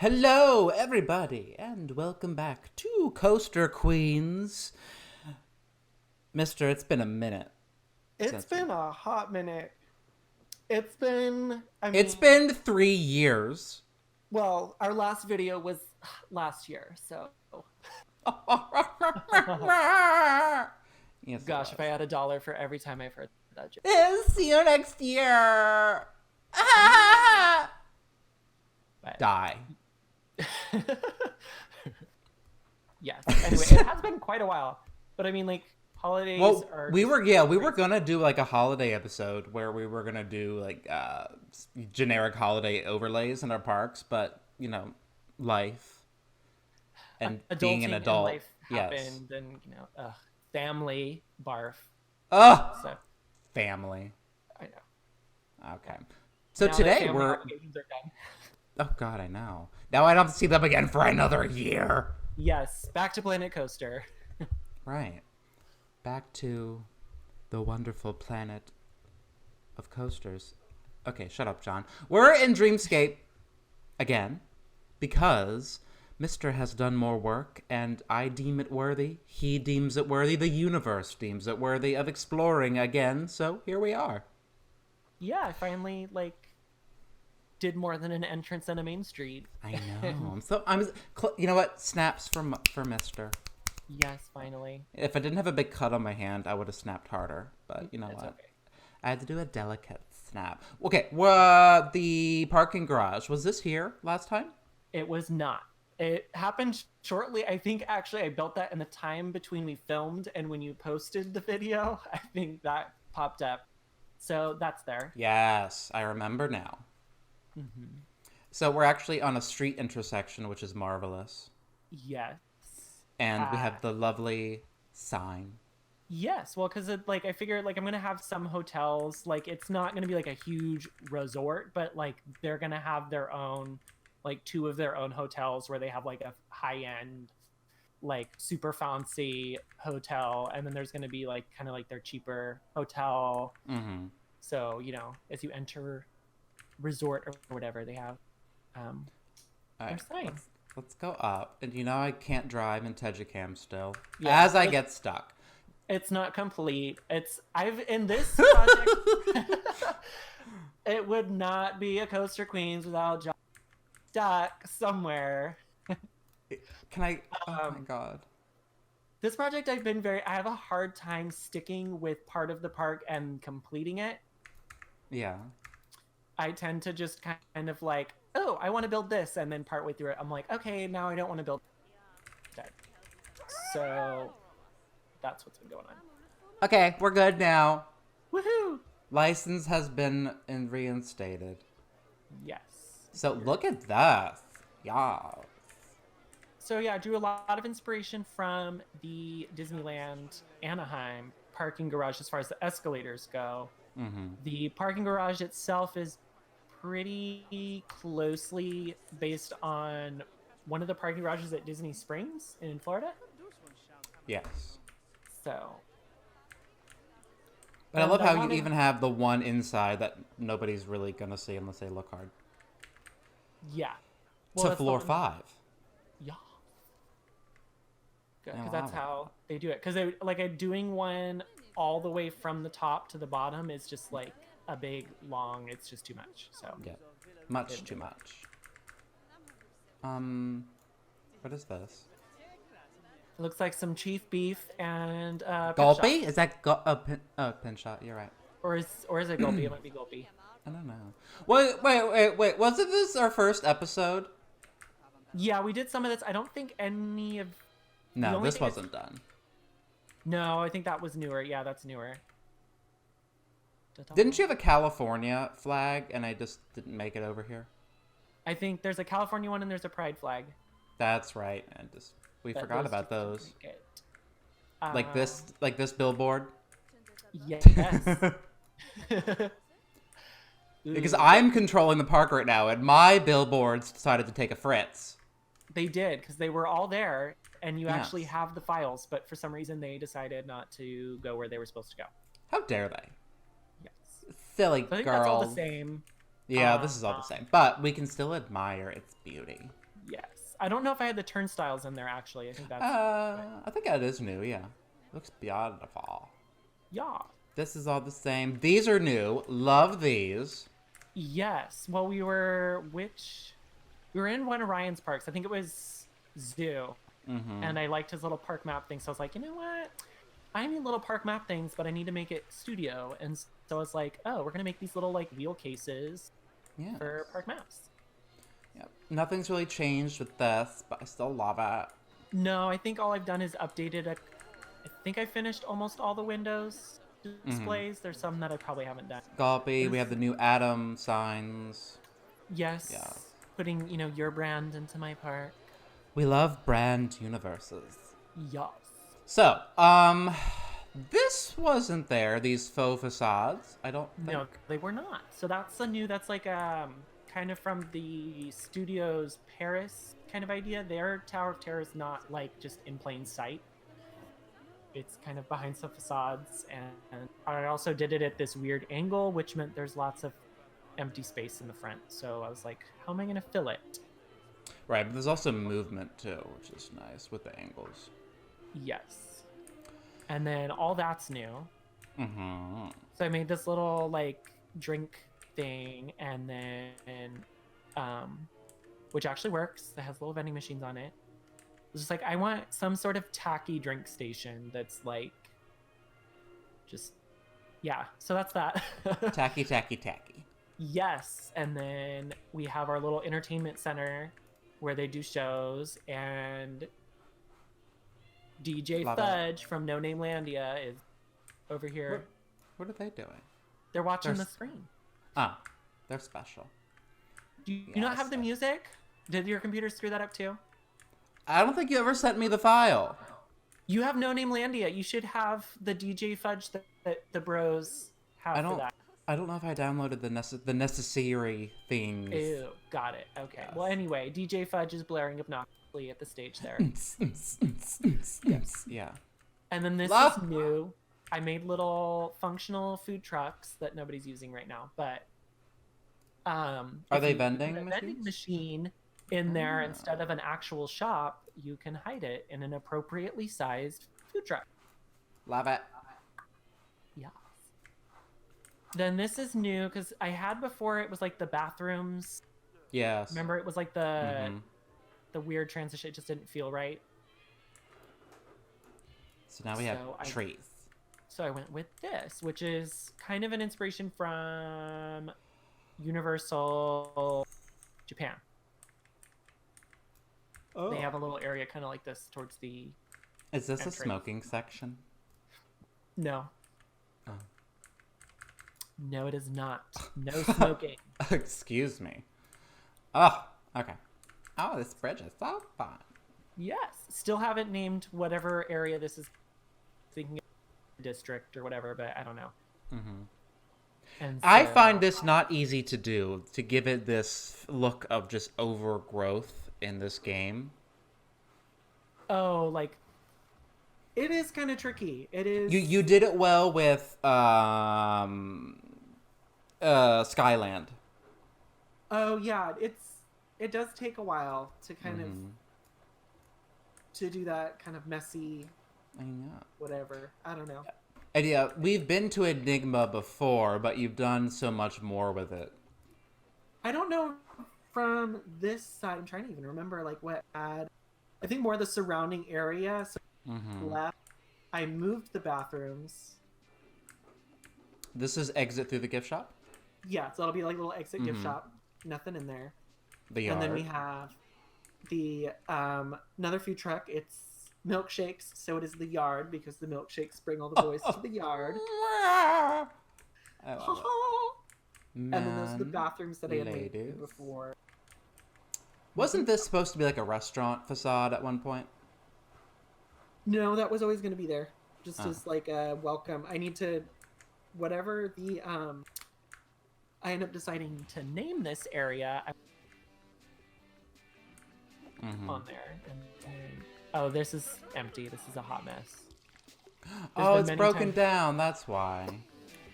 Hello, everybody, and welcome back to Coaster Queens. Mister, it's been a minute. It's been a hot minute. It's been, I It's mean, been 3 years. well, our last video was last year, so. Yes, it Gosh, if I was. had $1 for every time I've heard that joke. See you next year. But, Die. yes. Anyway, it has been quite a while. But I mean, like, holidays Well, are. we Just were crazy. gonna do like a holiday episode where we were gonna do like generic holiday overlays in our parks, but life and being an Adulting and adult. life Yes. happened, and, family, barf. Ugh. So, Family. I know. Okay. So Now that today family we're. obligations are done. Oh God, I know. Now I don't have to see them again for another year. Yes, back to Planet Coaster. Right. Back to the wonderful planet of coasters. Okay, shut up, John. We're in Dreamscape again because Mister has done more work, and I deem it worthy. He deems it worthy. The universe deems it worthy of exploring again. So here we are. Yeah, I finally, did more than an entrance and a main street. I know. You know what? Snaps for Mister. Yes, finally. If I didn't have a big cut on my hand, I would have snapped harder. But you know It's what? okay. I had to do a delicate snap. Okay, the parking garage. Was this here last time? It was not. It happened shortly. I think actually I built that in the time between we filmed and when you posted the video. I think that popped up. So that's there. Yes, I remember now. Mm-hmm. So we're actually on a street intersection, which is marvelous. Yes. And we Uh, have the lovely sign. yes. Well, because I figured I'm gonna have some hotels. Like it's not gonna be like a huge resort, but they're gonna have their own, two of their own hotels where they have like a high end, super fancy hotel, and then there's gonna be kind of like their cheaper hotel. Mm-hmm. So as you enter resort or whatever they have, All right, there's signs. let's go up. And I can't drive in Tejicam still, Yeah, as I get stuck. it's not complete. I've in this project. It would not be a Coaster Queens without John stuck somewhere. Can I? Oh my Um, God. this project, I have a hard time sticking with part of the park and completing it. Yeah. I tend to just kind of oh, I want to build this, and then partway through it, I'm like, okay, now I don't want to build that. So that's what's been going on. Okay, we're good now. Woohoo! License has been reinstated. Yes. So look at that. Yeah. So yeah, I drew a lot of inspiration from the Disneyland Anaheim parking garage as far as the escalators go. Mm-hmm. The parking garage itself is pretty closely based on one of the parking garages at Disney Springs in Florida. Yes. So. But I And love I how wanted, you even have the one inside that nobody's really gonna see unless they look hard. yeah. To that's the floor one- 5. Yeah. Good, I because that's love it. how they do it. Because they doing one all the way from the top to the bottom is just a big long. It's just too much. So Yeah. Much too much. What is this? it looks like some chief beef and pet shop. Gulpy? Is that pin shot? You're right. Or is it Gulpy? It might be Gulpy. I don't know. Wait. Wasn't this our first episode? Yeah, we did some of this. I don't think any of. The No, only this thing wasn't done. No, I think that was newer. Yeah, that's newer. Didn't you have a California flag and I just didn't make it over here? I think there's a California one and there's a Pride flag. That's right. And we but forgot about two didn't those. make it. Like this billboard. Yes. Because Ooh. I'm controlling the park right now, and my billboards decided to take a fritz. They did, because they were all there, and you Yes. actually have the files, but for some reason they decided not to go where they were supposed to go. How dare they? Yes. Silly So I think girl. that's all the same. Yeah, this is all the same. But we can still admire its beauty. Yes. I don't know if I had the turnstiles in there, actually. I think that's... I think that is new, yeah. Looks beautiful. Yeah. This is all the same. These are new. Love these. Yes. Well, we were in one of Ryan's parks. I think it was Zoo. Mm-hmm. And I liked his little park map thing. So I was like, you know what? I need little park map things, but I need to make it studio. And so I was like, oh, we're going to make these little like wheel cases for park maps. Yep. Nothing's really changed with this, but I still love it. No, I think all I've done is updated I think I finished almost all the windows displays. There's some that I probably haven't done. Gulpy, we have the new Atom signs. Yes. Yeah. Putting, your brand into my park. We love brand universes. Yes. So, this wasn't there, these faux facades, I don't think. No, they were not. So that's like kind of from the Studios Paris kind of idea. Their Tower of Terror is not like just in plain sight. It's kind of behind some facades, and I also did it at this weird angle, which meant there's lots of empty space in the front. So I was like, how am I going to fill it? Right, but there's also movement too, which is nice with the angles. Yes. And then all that's new. Mm-hmm. So I made this little like drink thing, and then which actually works. It has little vending machines on it. It's just like, I want some sort of tacky drink station that's like just, yeah. So that's that. Tacky, tacky, tacky. Yes. And then we have our little entertainment center where they do shows, and DJ Love Fudge from No Name Landia is over here. What are they doing? They're watching the screen. Ah, they're special. Do you not have the music? Did your computer screw that up too? I don't think you ever sent me the file. You have No Name Landia. You should have the DJ Fudge that the bros have for that. I don't know if I downloaded the necessary things. Ew, got it. Okay. Yes. Well, anyway, DJ Fudge is blaring obnoxiously at the stage there. Yes. Yeah. And then this is new. I made little functional food trucks that nobody's using right now, but are they vending machines? Vending machine in there instead of an actual shop, you can hide it in an appropriately sized food truck. Love it. Yeah. Then this is new because I had before, it was like the bathrooms. Yes. Remember, it was like the weird transition. It just didn't feel right. So now we have trees. So I went with this, which is kind of an inspiration from Universal Japan. Oh. They have a little area kind of like this towards the Is this entrance. A smoking section? No. Oh. No, it is not. No smoking. Excuse me. Oh, okay. Oh, this bridge is so fun. Yes. Still haven't named whatever area this is, thinking of district or whatever, but I don't know. Mm-hmm. And so, I find this not easy to do, to give it this look of just overgrowth in this game. Oh, like, it is kind of tricky. It is. You did it well with Skyland. Oh yeah, it does take a while to kind of to do that kind of messy. I know. Whatever. I don't know. And yeah, we've been to Enigma before, but you've done so much more with it. I don't know from this side. I'm trying to even remember like what I think more the surrounding area. So left. I moved the bathrooms. This is exit through the gift shop? Yeah, so it'll be like a little exit gift shop. Nothing in there. The yard. And then we have the another food truck. It's milkshakes, so it is the yard because the milkshakes bring all the boys to the yard. I love it. And then those are the bathrooms that I had made before. Wasn't this supposed to be like a restaurant facade at one point? No, that was always going to be there. Just as like a welcome. I need to, whatever the, I end up deciding to name this area on there. And, oh, this is empty. This is a hot mess. Oh, it's broken down. That's why.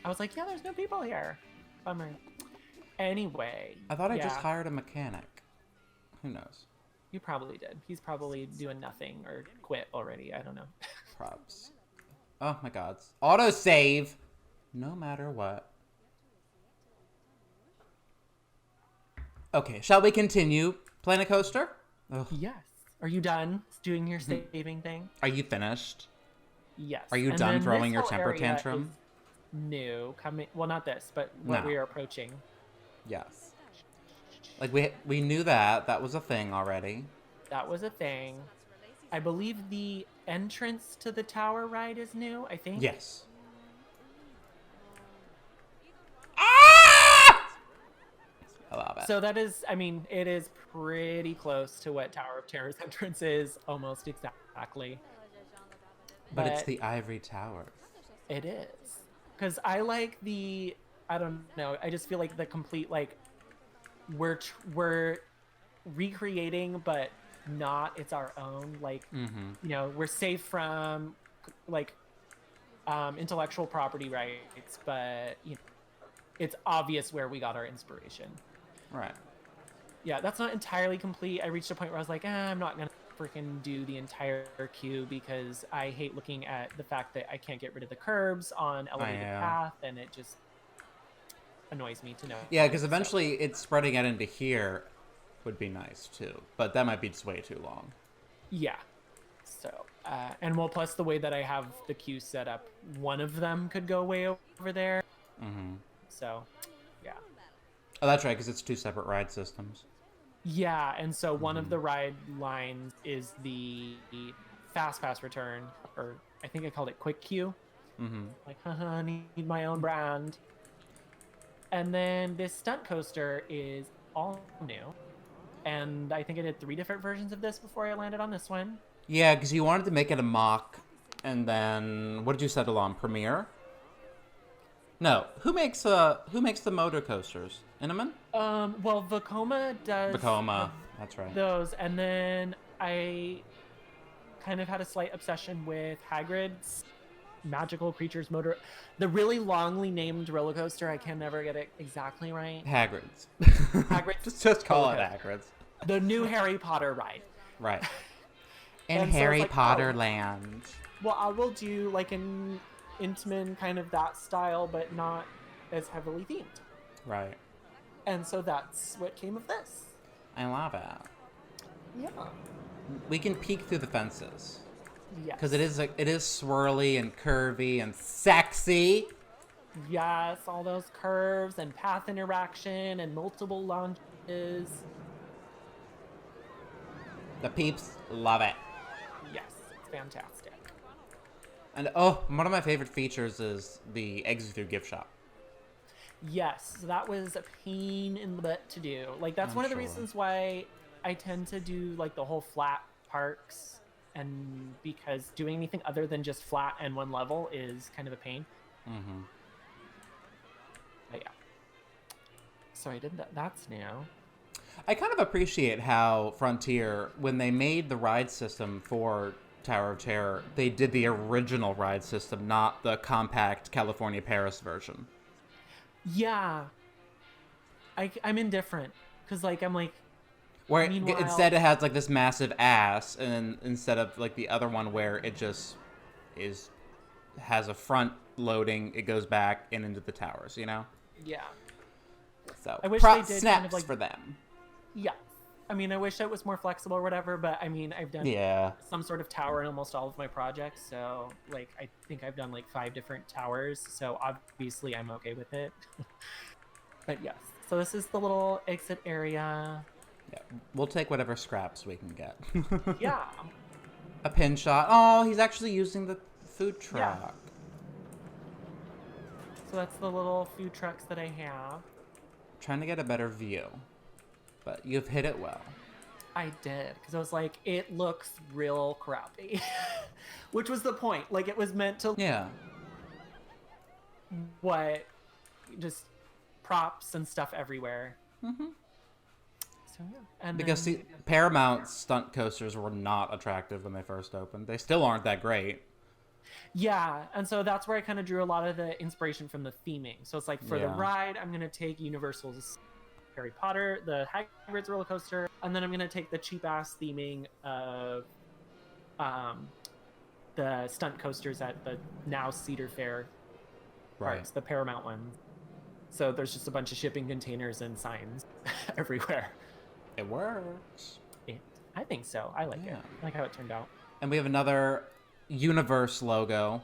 I was like, yeah, there's no people here. Bummer. Anyway. I thought I just hired a mechanic. Who knows? You probably did. He's probably doing nothing or quit already. I don't know. Props. Oh my god. Autosave! No matter what. Okay, shall we continue? Planet Coaster? Ugh. Yes. Are you done doing your saving thing? Are you finished? Yes. Are you And done then throwing this your whole temper area tantrum? is new. Coming. Well, not this, but what No. we are approaching. Yes. Like, we knew that. That was a thing already. That was a thing. I believe the entrance to the tower ride is new, I think. Yes. Ah! I love it. So that is, I mean, it is pretty close to what Tower of Terror's entrance is, almost exactly. But it's the Ivory Tower. It is. Because I like the, I don't know, I just feel like the complete, like, we're recreating, but not, it's our own, like, you know, we're safe from, like, intellectual property rights, but, you know, it's obvious where we got our inspiration. Right. Yeah, that's not entirely complete. I reached a point where I was like, I'm not gonna freaking do the entire queue because I hate looking at the fact that I can't get rid of the curbs on elevated path, and it just annoys me to know. Yeah, because eventually it's spreading out into here would be nice too, but that might be just way too long. Yeah. So, and well, plus the way that I have the queue set up, one of them could go way over there. So, yeah. Oh, that's right, because it's two separate ride systems. Yeah, and so one of the ride lines is the fast pass return, or I think I called it quick queue. Like, haha, need my own brand. And then this stunt coaster is all new. And I think I did 3 different versions of this before I landed on this one. Yeah, because you wanted to make it a mock, and then what did you settle on? Premiere? No, who makes the motor coasters? Intamin? Well, Vekoma does. Vekoma, that's right. Those, and then I kind of had a slight obsession with Hagrid's Magical Creatures Motor, the really longly named roller coaster. I can never get it exactly right. Hagrid's. Hagrid's. just call it Hagrid's. The new Harry Potter ride. Right. In And so I was Harry like, Potter oh, land. Well, I will do like an Intamin kind of that style, but not as heavily themed. Right. And so that's what came of this. I love it. Yeah. We can peek through the fences. Yes. Because it is swirly and curvy and sexy. Yes, all those curves and path interaction and multiple launches. The peeps love it. Yes, it's fantastic. And oh, one of my favorite features is the exit through gift shop. Yes, that was a pain in the butt to do. Like, that's one of the reasons why I tend to do, like, the whole flat parks, and because doing anything other than just flat and one level is kind of a pain. But yeah. So I did that. That's new. I kind of appreciate how Frontier, when they made the ride system for Tower of Terror, they did the original ride system, not the compact California Paris version. Yeah. I'm indifferent. Because, like, I'm like... Where instead it has, like, this massive ass, and instead of, like, the other one where it just has a front loading, it goes back and into the towers, you know? Yeah. So, I wish prop they did snaps kind of, like, for them. Yeah. I mean, I wish it was more flexible or whatever, but I mean, I've done some sort of tower in almost all of my projects. So, like, I think I've done like 5 different towers. So obviously I'm okay with it. But yes. So this is the little exit area. Yeah, we'll take whatever scraps we can get. Yeah. A pin shot. Oh, he's actually using the food truck. Yeah. So that's the little food trucks that I have. Trying to get a better view. But you've hit it well. I did, because I was like, it looks real crappy. Which was the point. Like, it was meant to... Yeah. What? Just props and stuff everywhere. So, yeah. And because, see, Paramount stunt coasters were not attractive when they first opened. They still aren't that great. Yeah, and so that's where I kind of drew a lot of the inspiration from the theming. So it's like, for the ride, I'm going to take Universal's Harry Potter, the Hagrid's roller coaster, and then I'm gonna take the cheap ass theming of the stunt coasters at the now Cedar Fair parks, the Paramount ones. So there's just a bunch of shipping containers and signs everywhere. It works. I think so. I like it. I like how it turned out. And we have another Universe logo.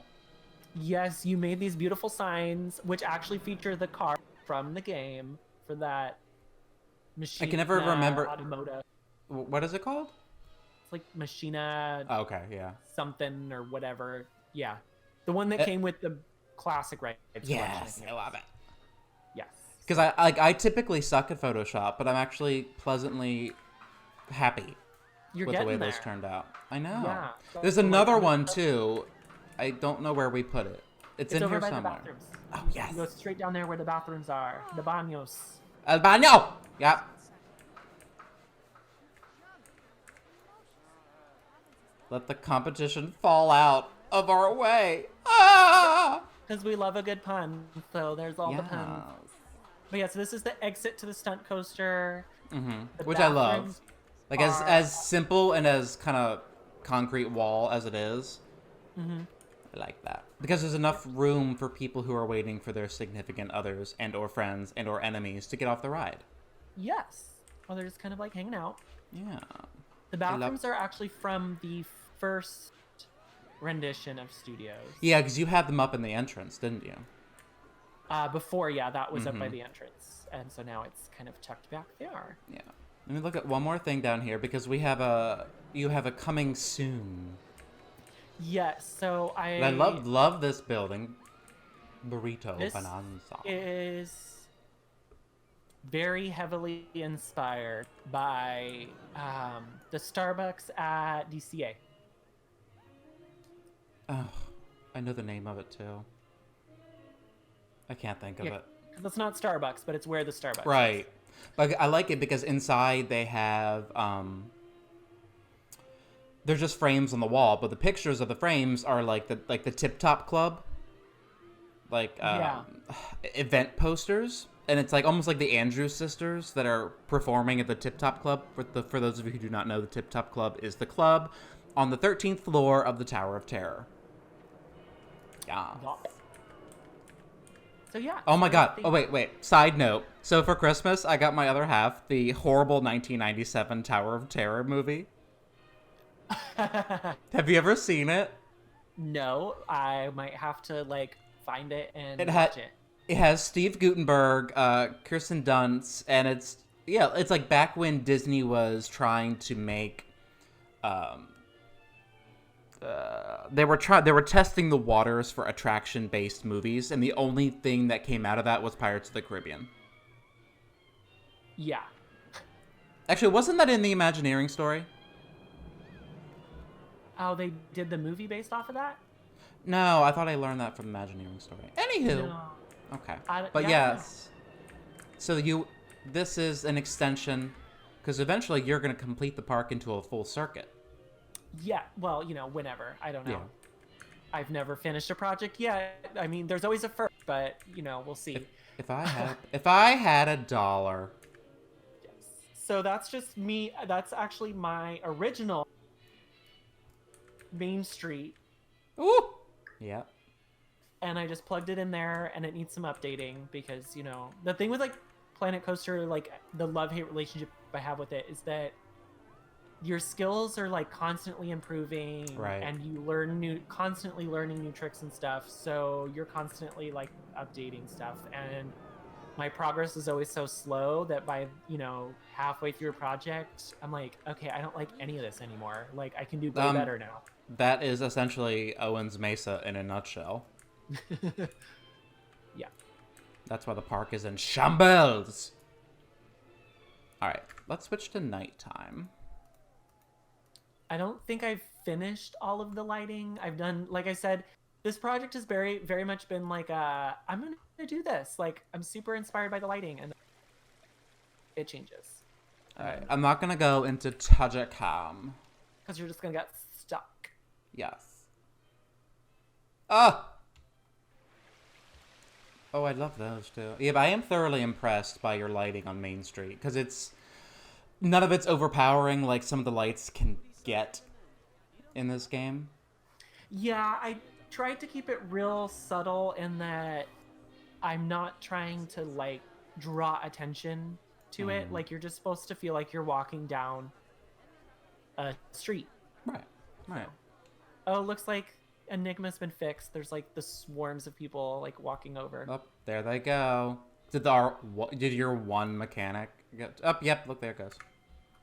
Yes, you made these beautiful signs, which actually feature the car from the game for that machine. I can never remember. Automotive. What is it called? It's like Machina. Oh, okay, yeah. Something or whatever. Yeah. The one that came with the classic rides. Yes, I love it. Yes. Because I typically suck at Photoshop, but I'm actually pleasantly happy with the way those turned out. I know. Yeah. There's another one too. I don't know where we put it. It's in over here by somewhere. The bathrooms. Oh yes. You go straight down there where the bathrooms are. The baños. El baño. Yep. Let the competition fall out of our way. Ah! Because we love a good pun, so there's all the puns. But yeah, so this is the exit to the stunt coaster. Which I love. Like as simple and as kind of concrete wall as it is. I like that. Because there's enough room for people who are waiting for their significant others and or friends and or enemies to get off the ride. Yes. Well, they're just kind of like hanging out. Yeah. The bathrooms are actually from the first rendition of Studios. Yeah, because you had them up in the entrance, didn't you? Before, yeah, that was up by the entrance. And so now it's kind of tucked back there. Yeah. Let me look at one more thing down here because you have a coming soon. Yes, so I love this building. Burrito Bonanza. Is very heavily inspired by the Starbucks at DCA. Oh, I know the name of it too. I can't think of it. Because it's not Starbucks, but it's where the Starbucks Right. is. But I like it because inside they have they're just frames on the wall, but the pictures of the frames are like the Tip Top Club, like event posters, and it's like almost like the Andrews sisters that are performing at the Tip Top Club. For those of you who do not know, the Tip Top Club is the club on the 13th floor of the Tower of Terror. Yeah. So yeah. Oh my god. Oh wait. Side note. So for Christmas, I got my other half the horrible 1997 Tower of Terror movie. Have you ever seen it? No, I might have to find it and watch it. It has Steve Guttenberg, Kirsten Dunst, and it's like back when Disney was trying to make they were testing the waters for attraction-based movies, and the only thing that came out of that was Pirates of the Caribbean. Yeah. Actually, wasn't that in the Imagineering story? Oh, they did the movie based off of that? No, I thought I learned that from Imagineering story. Anywho. No. Okay. But yes. So this is an extension, because eventually you're going to complete the park into a full circuit. Yeah, well, whenever. I don't know. Yeah. I've never finished a project yet. I mean, there's always a first, but, we'll see. If I had $1. Yes. So that's just me. That's actually my original Main Street. Ooh! Yeah. And I just plugged it in there, and it needs some updating because, the thing with, Planet Coaster, the love-hate relationship I have with it is that your skills are constantly improving, right? And you constantly learning new tricks and stuff. So you're constantly updating stuff, and my progress is always so slow that by halfway through a project, I'm like, okay, I don't like any of this anymore. I can do way better now. That is essentially Owens Mesa in a nutshell. Yeah. That's why the park is in shambles. All right, let's switch to nighttime. I don't think I've finished all of the lighting. I've done, like I said, this project has very, very much been I'm going to do this. I'm super inspired by the lighting, and it changes. All right, I'm not going to go into Tajikam. Because you're just going to get stuck. Yes. Ah! Oh, I love those too. Yeah, but I am thoroughly impressed by your lighting on Main Street because it's none of it's overpowering like some of the lights can get in this game. Yeah, I tried to keep it real subtle in that I'm not trying to like draw attention to it. Mm. Like you're just supposed to feel like you're walking down a street. Right, right. So, oh, looks like Enigma's been fixed. There's like the swarms of people like walking over. Up there they go. Did your one mechanic get up? Yep, look there it goes.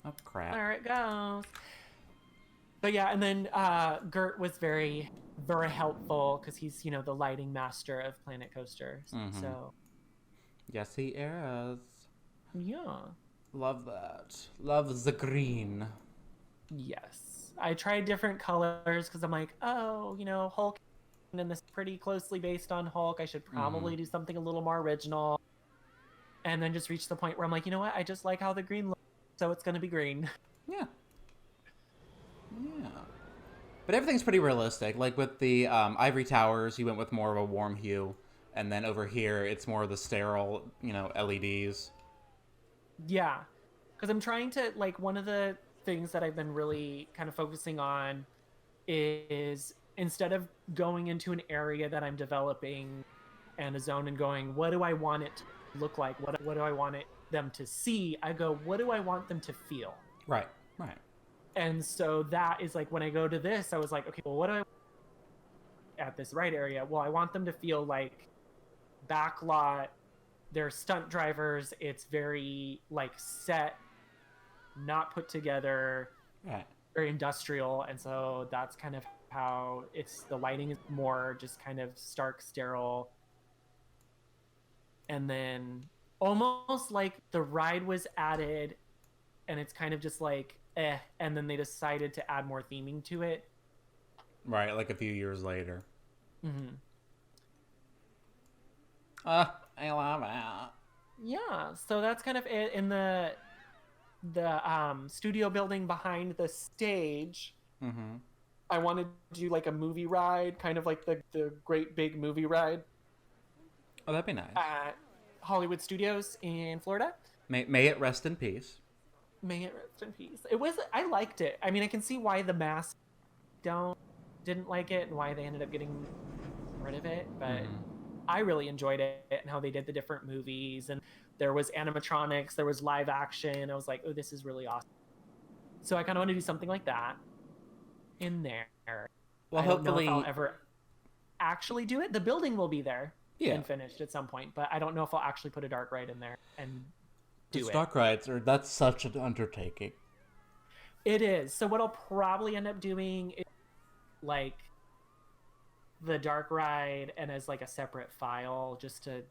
Oh crap. There it goes. But yeah, and then Gert was very, very helpful because he's, the lighting master of Planet Coaster. Mhm. So, Yes, he is. yeah. Love that. Love the green. Yes. I tried different colors because I'm like, oh, Hulk, and this is pretty closely based on Hulk. I should probably do something a little more original. And then just reach the point where I'm like, you know what? I just like how the green looks, so it's going to be green. Yeah. Yeah. But everything's pretty realistic. Like with the Ivory Towers, you went with more of a warm hue. And then over here, it's more of the sterile, LEDs. Yeah. Because I'm trying to, like, one of the things that I've been really kind of focusing on is instead of going into an area that I'm developing and a zone and going, what do I want it to look like? What do I want them to see? I go, what do I want them to feel? Right, right. And so that is like when I go to this, I was like, okay, well, what do I at this right area? Well, I want them to feel like backlot. They're stunt drivers. It's very like set, not put together, Right. very industrial. And so that's kind of how the lighting is more just kind of stark, sterile. And then almost like the ride was added and it's kind of just like, and then they decided to add more theming to it. Right, like a few years later. Mm-hmm. I love it. Yeah, so that's kind of it. In the studio building behind the stage, Mm-hmm. I wanted to do like a movie ride, kind of like the great big movie ride Oh, that'd be nice. at Hollywood Studios in Florida. May it rest in peace. May it rest in peace. I liked it. I mean, I can see why the mass didn't like it and why they ended up getting rid of it, but I really enjoyed it and how they did the different movies, and there was animatronics, there was live action. I was like, oh, this is really awesome. So I kind of want to do something like that in there. Well, I don't know hopefully if I'll ever actually do it. The building will be there Yeah. and finished at some point, but I don't know if I'll actually put a dark ride in there and do it. Dark rides that's such an undertaking. It is. So what I'll probably end up doing is like the dark ride and as like a separate file just to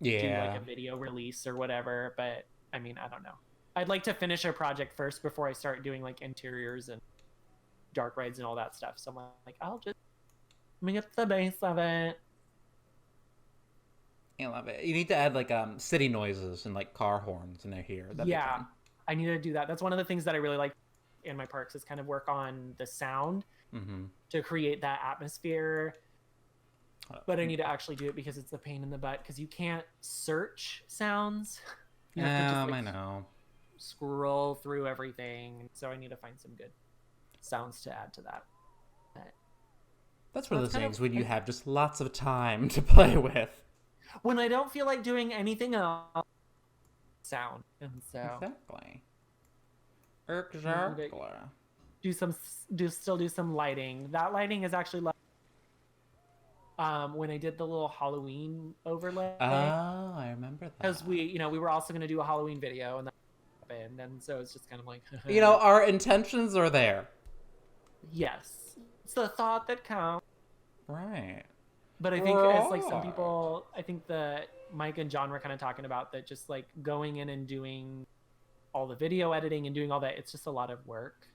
do like a video release or whatever. But I mean, I don't know. I'd like to finish a project first before I start doing like interiors and dark rides and all that stuff. So I'm like, I'll just get the base of it. I love it. You need to add like city noises and like car horns in here. That'd be Yeah, fun. I need to do that. That's one of the things that I really like in my parks is kind of work on the sound to create that atmosphere. But I need to actually do it because it's a pain in the butt because you can't search sounds. You have to just, I know. scroll through everything. So I need to find some good sounds to add to that. But That's one of That's those kind things of- when you have just lots of time to play with. when I don't feel like doing anything else, sound. And so Exactly. Exactly. still do some lighting. That lighting is actually when I did the little Halloween overlay. Oh, I remember that. Because we were also going to do a Halloween video and that happened, and so it's just kind of like Our intentions are there. yes, it's the thought that counts. Right. But I think as like some people, I think that Mike and John were kind of talking about that, just like going in and doing all the video editing and doing all that, it's just a lot of work.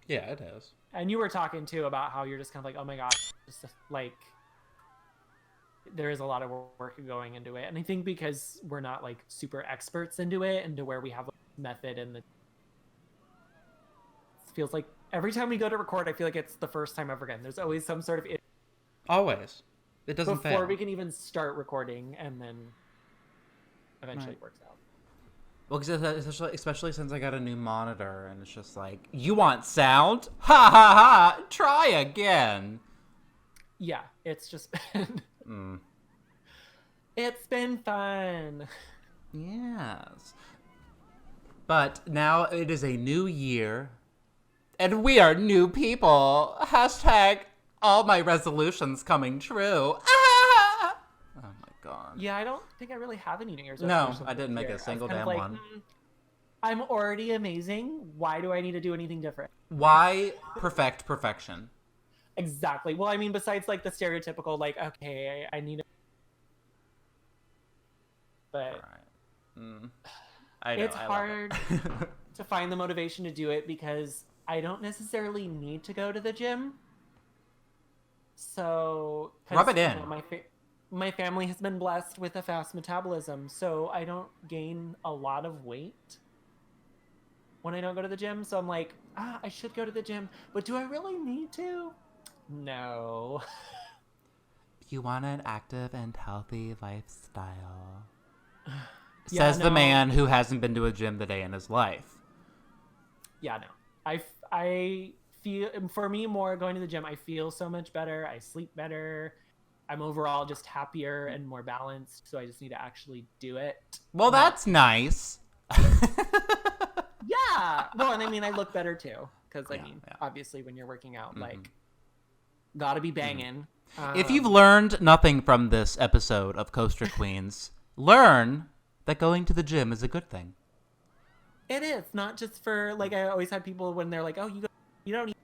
Yeah, it is. And you were talking too about how you're just kind of like, oh my gosh, just like there is a lot of work going into it. And I think because we're not like super experts into it and to where we have a method and it feels like every time we go to record, I feel like it's the first time ever again. There's always some sort of Always. It doesn't before fail. we can even start recording, and then eventually Right. it works out. Well, 'cause especially since I got a new monitor, and it's just like, you want sound? Ha ha ha! Try again. Yeah, it's just been Mm. it's been fun. Yes. But now it is a new year, and we are new people. Hashtag all my resolutions coming true. Ah! Oh my god. Yeah, I don't think I really have any New Year's No, resolutions. I didn't this make year. a single I was damn kind of one. I'm already amazing. Why do I need to do anything different? Why perfect perfection? Exactly. Well, I mean, besides like the stereotypical, like, okay, I need to, but Right. I know. it's I hard love it. to find the motivation to do it because I don't necessarily need to go to the gym. So, 'cause, Rub it you in. know, my family has been blessed with a fast metabolism, so I don't gain a lot of weight when I don't go to the gym. So I'm like, I should go to the gym, but do I really need to? No. You want an active and healthy lifestyle. Yeah, Says the no. man who hasn't been to a gym the day in his life. Yeah, no. I feel, for me, more going to the gym, I feel so much better. I sleep better. I'm overall just happier and more balanced. So I just need to actually do it. Well, that's nice. Yeah. Well, and I mean, I look better too. Because, Yeah, yeah. obviously, when you're working out, like, gotta be banging. If you've learned nothing from this episode of Coaster Queens, learn that going to the gym is a good thing. It is. Not just for, like, I always had people when they're like, oh, you don't need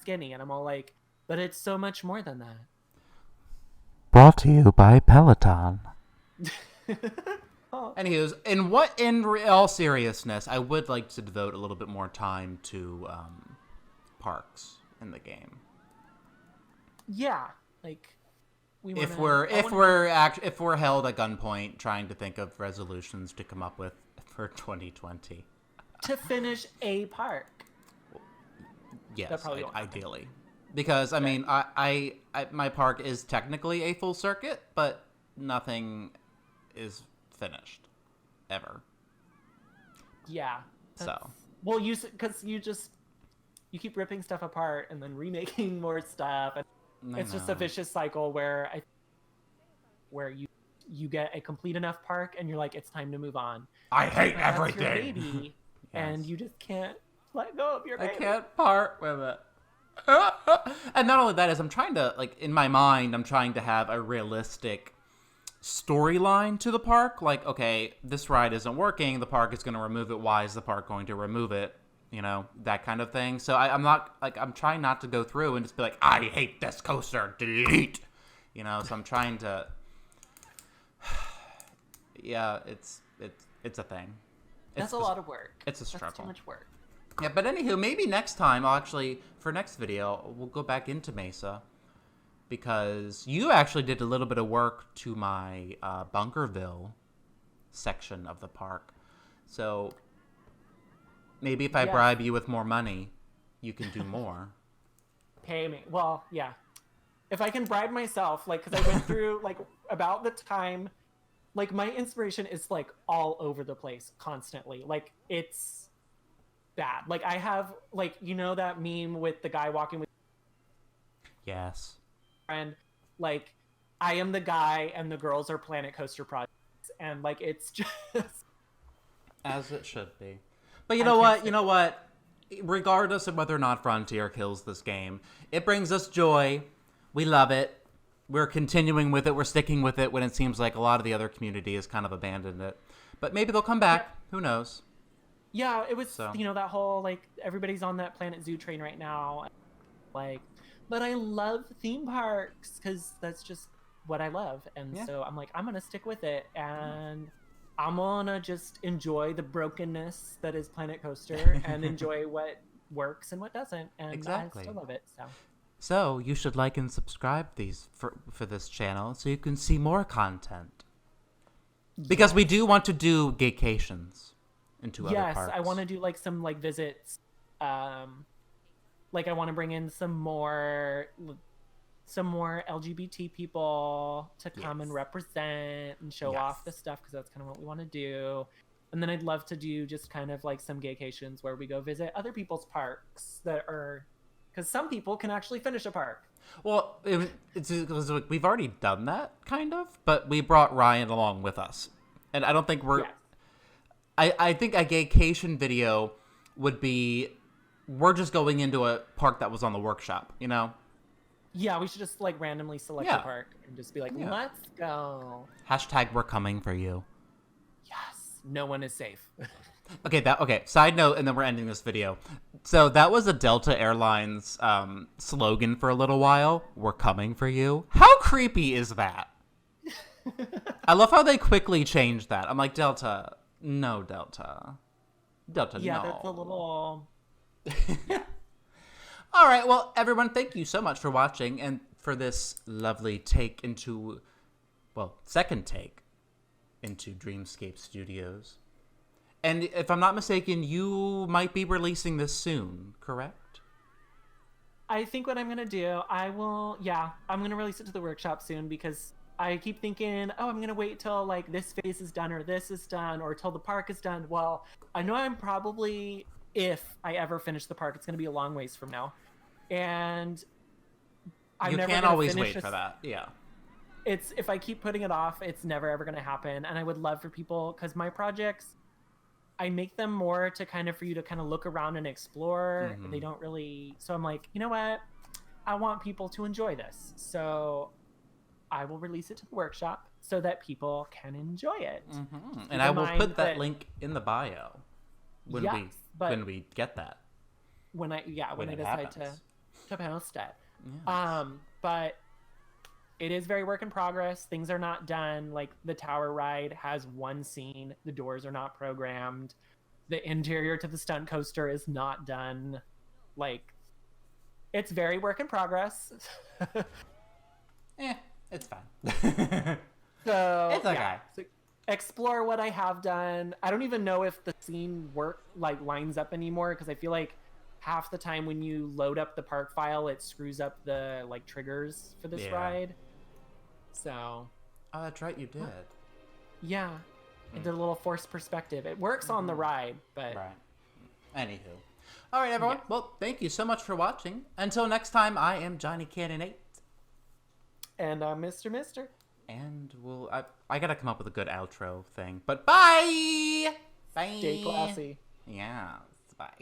skinny. And I'm all like, but it's so much more than that. Brought to you by Peloton. Oh. Anywho's, in all seriousness, I would like to devote a little bit more time to parks in the game. Yeah, like If we're held at gunpoint trying to think of resolutions to come up with for 2020. to finish a park. Yes, That probably won't happen. ideally. Because I mean, I my park is technically a full circuit, but nothing is finished ever. Yeah. So, Well, because you keep ripping stuff apart and then remaking more stuff, and I it's just a know. vicious cycle where you get a complete enough park and you're like, it's time to move on. I hate But that's everything. your baby, and Yes. you just can't let go of your I baby. can't part with it. And not only that, is I'm trying to, like, in my mind, I'm trying to have a realistic storyline to the park. Like, okay, this ride isn't working, the park is going to remove it. Why is the park going to remove it? You know, that kind of thing. So I'm trying not to go through and just be like, I hate this coaster, delete. You know, so I'm trying to, yeah, it's a thing. That's a lot of work. It's a That's struggle. too much work. Yeah, but anywho, maybe next time for next video, we'll go back into Mesa. Because you actually did a little bit of work to my Bunkerville section of the park. So maybe if I Yeah. bribe you with more money, you can do more. Pay me. Well, yeah. If I can bribe myself, like, because I went through, like, about the time, like, my inspiration is, like, all over the place constantly. Like, it's bad. Like, I have, like, you know that meme with the guy walking with Yes. a friend? Like, I am the guy and the girls are Planet Coaster projects. And, like, it's just... As it should be. But you know what? Regardless of whether or not Frontier kills this game, it brings us joy. We love it. We're continuing with it. We're sticking with it when it seems like a lot of the other community has kind of abandoned it. But maybe they'll come back. Who knows? Yeah, it was, So. that whole, like, everybody's on that Planet Zoo train right now. Like, but I love theme parks because that's just what I love. And Yeah. so I'm like, I'm going to stick with it. And I'm going to just enjoy the brokenness that is Planet Coaster and enjoy what works and what doesn't. And Exactly. I still love it. So you should like and subscribe for this channel so you can see more content. Because we do want to do gaycations into other parks. Yes, I want to do, like, some, like, visits. Like, I want to bring in some more some more LGBT people to come and Yes. represent and show off the stuff, because that's kind of what we want to do. And then I'd love to do just kind of like some gaycations where we go visit other people's parks that are, because some people can actually finish a park. Well, it's like we've already done that kind of, but we brought Ryan along with us, and I don't think we're. Yes. I think a gaycation video would be, we're just going into a park that was on the workshop, you know? Yeah, we should just like randomly select a park and just be like, let's go. Hashtag we're coming for you. Yes, no one is safe. Okay. Side note, and then we're ending this video. So that was a Delta Airlines slogan for a little while. We're coming for you. How creepy is that? I love how they quickly changed that. I'm like, Delta, no, Delta, Yeah, no. that's a little. All right, well, everyone, thank you so much for watching and for this lovely take into, second take into Dreamscape Studios. And if I'm not mistaken, you might be releasing this soon, correct? I think what I'm going to do, I'm going to release it to the workshop soon, because I keep thinking, oh, I'm going to wait till like this phase is done or this is done or till the park is done. Well, I know I'm probably, if I ever finish the park, it's going to be a long ways from now. And You can't always wait for that. Yeah. It's, if I keep putting it off, it's never ever going to happen. And I would love for people, because my projects, I make them more to kind of for you to kind of look around and explore. Mm-hmm. They don't really, so I'm like, you know what? I want people to enjoy this. So I will release it to the workshop so that people can enjoy it. Mm-hmm. And I will put that link in the bio when we get that. When I decide to post it. Yes. But it is very work in progress. Things are not done. Like the tower ride has one scene. The doors are not programmed. The interior to the stunt coaster is not done. Like, it's very work in progress. It's fine. So it's okay. So explore what I have done. I don't even know if the scene lines up anymore, because I feel like half the time when you load up the park file, it screws up the triggers for this ride. So. Oh, that's right, you did. Yeah, it did a little forced perspective. It works on the ride, but. Right. Anywho. All right, everyone. Yeah. Well, thank you so much for watching. Until next time, I am Johnny Cannon 8. And I'm Mr. Mister. And I gotta come up with a good outro thing. But bye! Bye! Stay classy. Yeah, bye.